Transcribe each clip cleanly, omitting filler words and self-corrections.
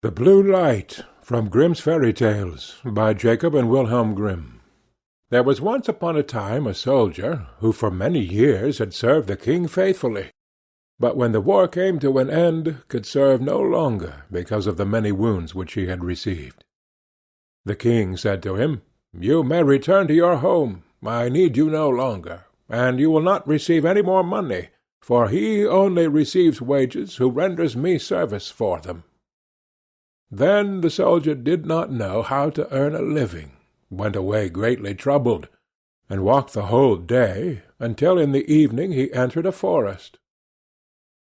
The Blue Light, from Grimm's Fairy Tales, by Jacob and Wilhelm Grimm. There was once upon a time a soldier, who for many years had served the king faithfully, but when the war came to an end, could serve no longer because of the many wounds which he had received. The king said to him, "You may return to your home. I need you no longer, and you will not receive any more money, for he only receives wages who renders me service for them." Then the soldier did not know how to earn a living, went away greatly troubled, and walked the whole day, until in the evening he entered a forest.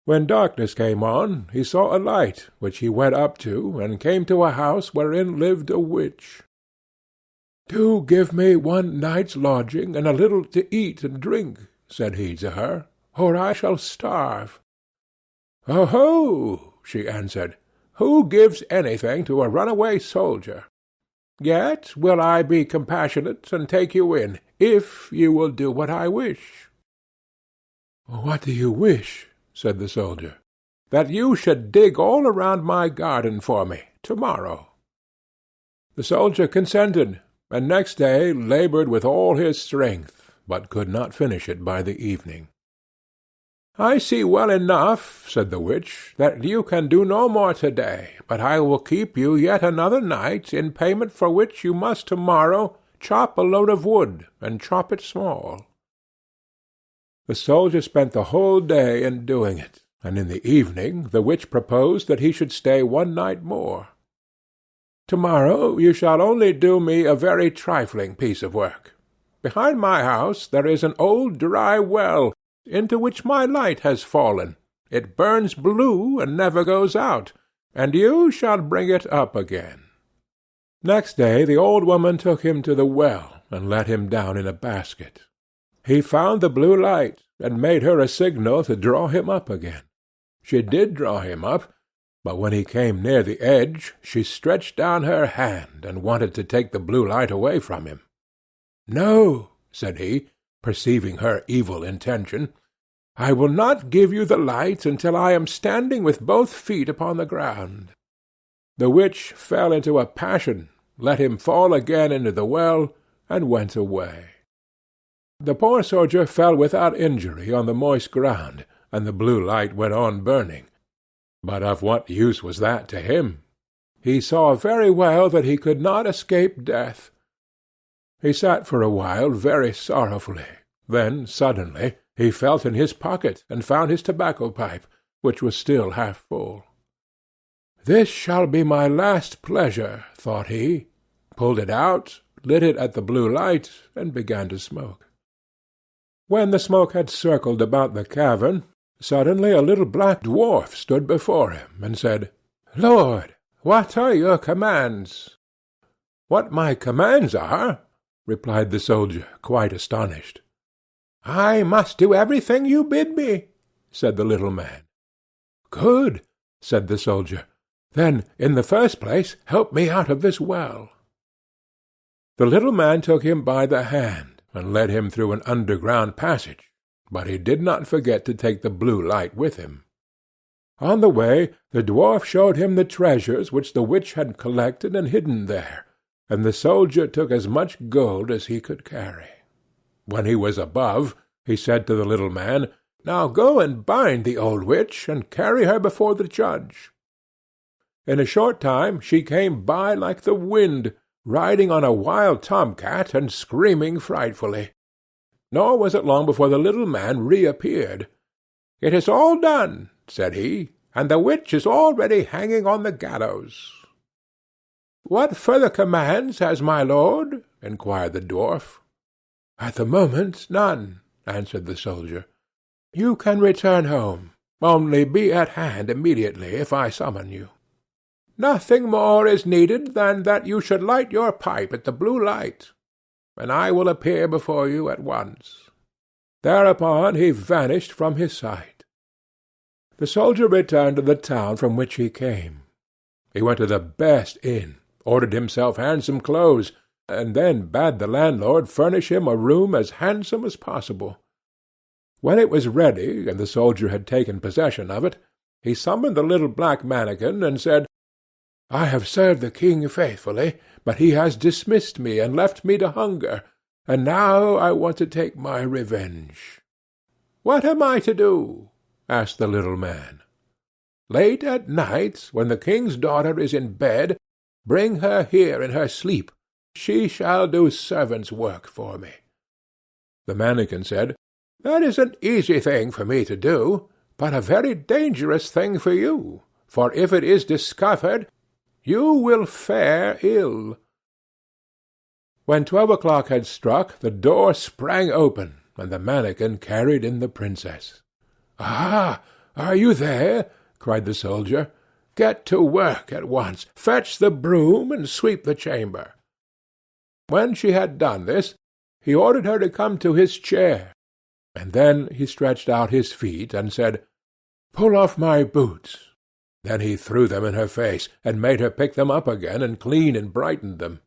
When darkness came on, he saw a light, which he went up to, and came to a house wherein lived a witch. "Do give me one night's lodging, and a little to eat and drink," said he to her, "or I shall starve." "Oh-ho!" she answered. "Who gives anything to a runaway soldier? Yet will I be compassionate and take you in, if you will do what I wish." "What do you wish?" said the soldier. "That you should dig all around my garden for me, to-morrow." The soldier consented, and next day laboured with all his strength, but could not finish it by the evening. "I see well enough," said the witch, "that you can do no more to-day, but I will keep you yet another night, in payment for which you must to-morrow chop a load of wood, and chop it small." The soldier spent the whole day in doing it, and in the evening the witch proposed that he should stay one night more. "To-morrow you shall only do me a very trifling piece of work. Behind my house there is an old dry well, into which my light has fallen. It burns blue and never goes out, and you shall bring it up again." Next day the old woman took him to the well, and let him down in a basket. He found the blue light, and made her a signal to draw him up again. She did draw him up, but when he came near the edge, she stretched down her hand, and wanted to take the blue light away from him. "No," said he, perceiving her evil intention, "I will not give you the light until I am standing with both feet upon the ground." The witch fell into a passion, let him fall again into the well, and went away. The poor soldier fell without injury on the moist ground, and the blue light went on burning. But of what use was that to him? He saw very well that he could not escape death. He sat for a while very sorrowfully. Then suddenly he felt in his pocket, and found his tobacco pipe, which was still half full. "This shall be my last pleasure," thought he, pulled it out, lit it at the blue light, and began to smoke. When the smoke had circled about the cavern, suddenly a little black dwarf stood before him, and said, "Lord, what are your commands?" "What my commands are?" replied the soldier, quite astonished. "I must do everything you bid me," said the little man. "Good," said the soldier. "Then, in the first place, help me out of this well." The little man took him by the hand, and led him through an underground passage, but he did not forget to take the blue light with him. On the way the dwarf showed him the treasures which the witch had collected and hidden there, and the soldier took as much gold as he could carry. When he was above, he said to the little man, "Now go and bind the old witch, and carry her before the judge." In a short time she came by like the wind, riding on a wild tomcat, and screaming frightfully. Nor was it long before the little man reappeared. "It is all done," said he, "and the witch is already hanging on the gallows." "What further commands has my lord?" inquired the dwarf. "At the moment, none," answered the soldier. "You can return home. Only be at hand immediately if I summon you. Nothing more is needed than that you should light your pipe at the blue light, and I will appear before you at once." Thereupon he vanished from his sight. The soldier returned to the town from which he came. He went to the best inn, ordered himself handsome clothes, and then bade the landlord furnish him a room as handsome as possible. When it was ready, and the soldier had taken possession of it, he summoned the little black mannikin, and said, I have served the king faithfully, but he has dismissed me and left me to hunger, and now I want to take my revenge." "What am I to do?" asked the little man. "Late at night, when the king's daughter is in bed, bring her here in her sleep. She shall do servant's work for me." The manikin said, "That is an easy thing for me to do, but a very dangerous thing for you, for if it is discovered, you will fare ill." When 12 o'clock had struck, the door sprang open, and the manikin carried in the princess. "Ah, are you there?" cried the soldier. "Get to work at once. Fetch the broom and sweep the chamber." When she had done this, he ordered her to come to his chair, and then he stretched out his feet and said, "Pull off my boots." Then he threw them in her face, and made her pick them up again and clean and brighten them.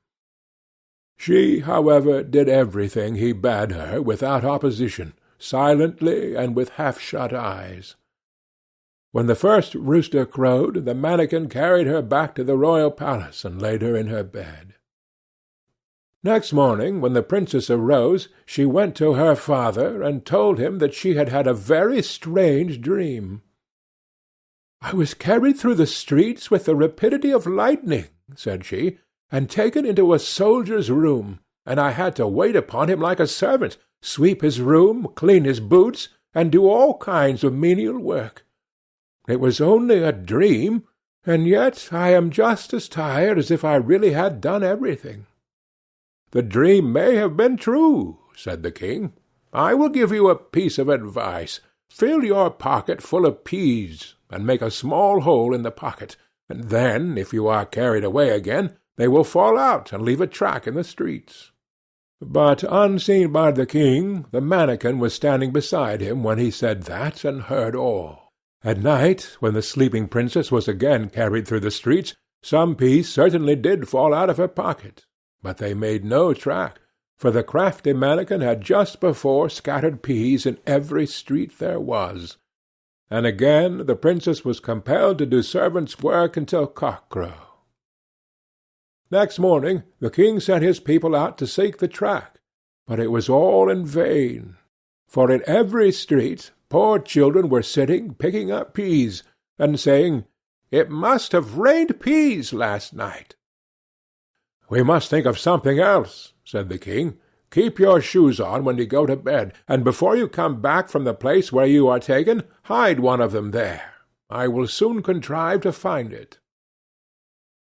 She, however, did everything he bade her without opposition, silently and with half-shut eyes. When the first rooster crowed, the manikin carried her back to the royal palace and laid her in her bed. Next morning, when the princess arose, she went to her father and told him that she had had a very strange dream. "I was carried through the streets with the rapidity of lightning," said she, "and taken into a soldier's room, and I had to wait upon him like a servant, sweep his room, clean his boots, and do all kinds of menial work. It was only a dream, and yet I am just as tired as if I really had done everything." "The dream may have been true," said the king. "I will give you a piece of advice. Fill your pocket full of peas, and make a small hole in the pocket, and then, if you are carried away again, they will fall out and leave a track in the streets." But, unseen by the king, the manikin was standing beside him when he said that, and heard all. At night, when the sleeping princess was again carried through the streets, some peas certainly did fall out of her pocket, but they made no track, for the crafty manikin had just before scattered peas in every street there was. And again the princess was compelled to do servant's work until cock-crow. Next morning the king sent his people out to seek the track, but it was all in vain, for in every street poor children were sitting picking up peas, and saying, "It must have rained peas last night." "We must think of something else," said the king. "Keep your shoes on when you go to bed, and before you come back from the place where you are taken, hide one of them there. I will soon contrive to find it."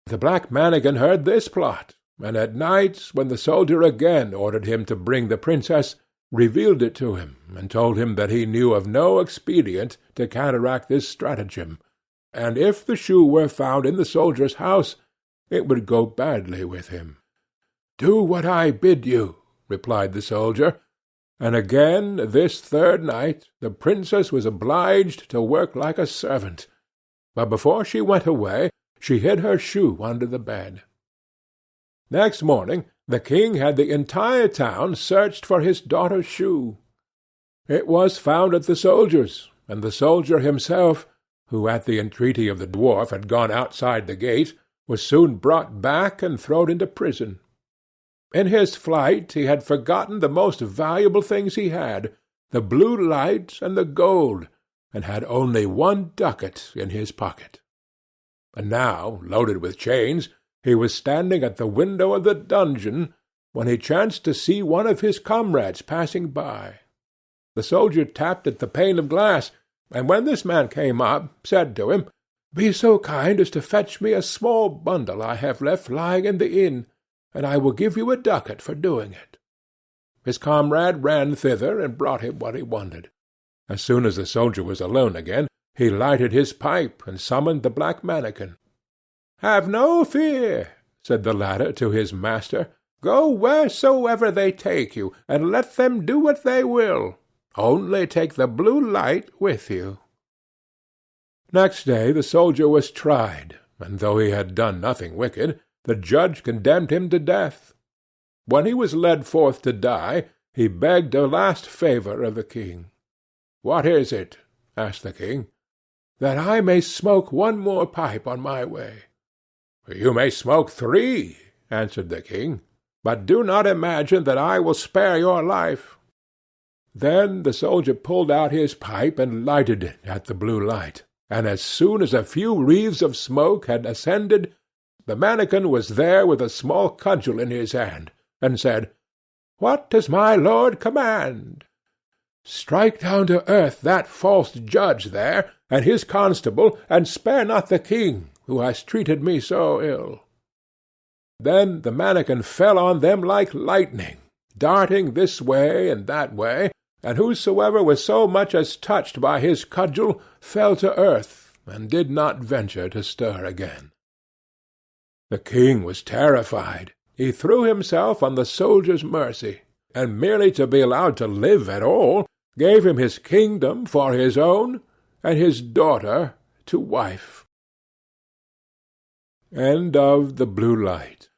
The black manikin heard this plot, and at night, when the soldier again ordered him to bring the princess, revealed it to him, and told him that he knew of no expedient to counteract this stratagem, and if the shoe were found in the soldier's house, it would go badly with him. "Do what I bid you," replied the soldier, and again, this third night, the princess was obliged to work like a servant, but before she went away, she hid her shoe under the bed. Next morning the king had the entire town searched for his daughter's shoe. It was found at the soldier's, and the soldier himself, who at the entreaty of the dwarf had gone outside the gate, was soon brought back and thrown into prison. In his flight he had forgotten the most valuable things he had, the blue light and the gold, and had only 1 ducat in his pocket. And now, loaded with chains, he was standing at the window of the dungeon, when he chanced to see one of his comrades passing by. The soldier tapped at the pane of glass, and when this man came up, said to him, "Be so kind as to fetch me a small bundle I have left lying in the inn, and I will give you a ducat for doing it." His comrade ran thither and brought him what he wanted. As soon as the soldier was alone again, he lighted his pipe and summoned the black manikin. "Have no fear," said the latter to his master. "Go wheresoever they take you, and let them do what they will. Only take the blue light with you." Next day the soldier was tried, and though he had done nothing wicked, the judge condemned him to death. When he was led forth to die, he begged a last favour of the king. "What is it?" asked the king. "That I may smoke one more pipe on my way." "You may smoke 3," answered the king, "but do not imagine that I will spare your life." Then the soldier pulled out his pipe and lighted it at the blue light, and as soon as a few wreaths of smoke had ascended, the mannikin was there with a small cudgel in his hand, and said, "What does my lord command?" "Strike down to earth that false judge there, and his constable, and spare not the king, who has treated me so ill." Then the mannikin fell on them like lightning, darting this way and that way, and whosoever was so much as touched by his cudgel fell to earth, and did not venture to stir again. The king was terrified. He threw himself on the soldier's mercy, and merely to be allowed to live at all, gave him his kingdom for his own, and his daughter to wife. End of The Blue Light,